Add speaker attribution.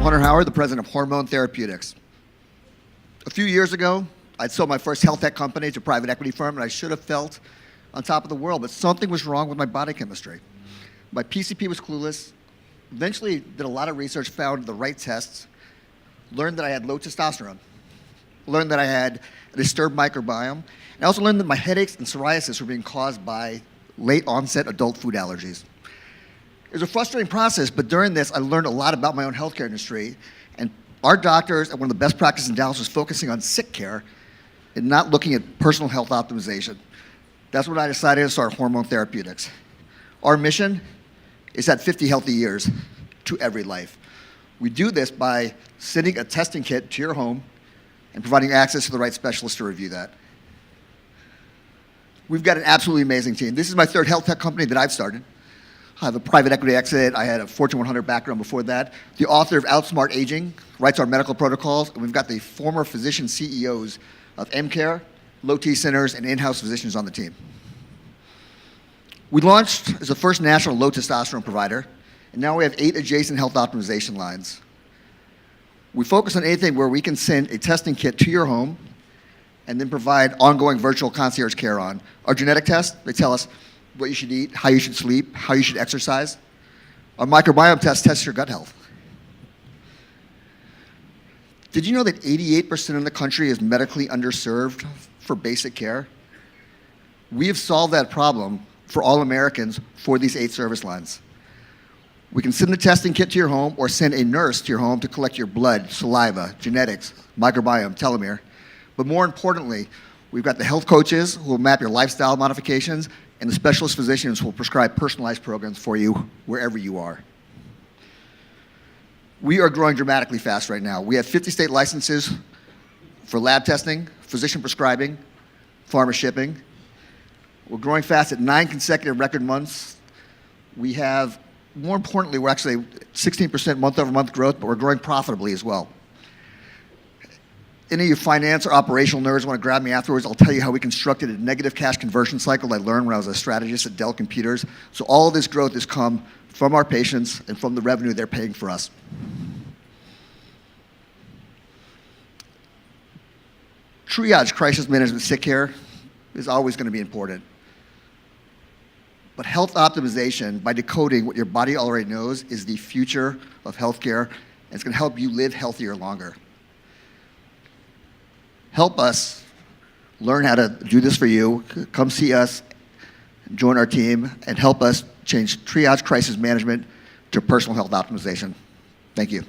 Speaker 1: Hunter Howard, the president of Hormone Therapeutics. A few years ago, I sold my first health tech company to a private equity firm, and I should have felt on top of the world, but something was wrong with my body chemistry. My PCP was clueless. Eventually, did a lot of research, found the right tests, learned that I had low testosterone, learned that I had a disturbed microbiome, and I also learned that my headaches and psoriasis were being caused by late onset adult food allergies. It was a frustrating process, but during this, I learned a lot about my own healthcare industry, and our doctors at one of the best practices in Dallas was focusing on sick care and not looking at personal health optimization. That's when I decided to start Hormone Therapeutics. Our mission is to add 50 healthy years to every life. We do this by sending a testing kit to your home and providing access to the right specialist to review that. We've got an absolutely amazing team. This is my third health tech company that I've started. I have a private equity exit. I had a Fortune 100 background before that. The author of Outsmart Aging, writes our medical protocols, and we've got the former physician CEOs of M-Care, low T centers, and in-house physicians on the team. We launched as the first national low testosterone provider, and now we have 8 adjacent health optimization lines. We focus on anything where we can send a testing kit to your home and then provide ongoing virtual concierge care on. Our genetic tests, they tell us what you should eat, how you should sleep, how you should exercise. Our microbiome test tests your gut health. Did you know that 88% of the country is medically underserved for basic care? We have solved that problem for all Americans for these 8 service lines. We can send the testing kit to your home or send a nurse to your home to collect your blood, saliva, genetics, microbiome, telomere. But more importantly, we've got the health coaches who will map your lifestyle modifications and the specialist physicians who will prescribe personalized programs for you wherever you are. We are growing dramatically fast right now. We have 50 state licenses for lab testing, physician prescribing, pharma shipping. We're growing fast at 9 consecutive record months. We have, more importantly, we're actually 16% month-over-month growth, but we're growing profitably as well. Any of you finance or operational nerds want to grab me afterwards, I'll tell you how we constructed a negative cash conversion cycle I learned when I was a strategist at Dell Computers. So all of this growth has come from our patients and from the revenue they're paying for us. Triage crisis management sick care is always going to be important. But health optimization, by decoding what your body already knows, is the future of healthcare, and it's going to help you live healthier longer. Help us learn how to do this for you. Come see us, join our team, and help us change triage crisis management to personal health optimization. Thank you.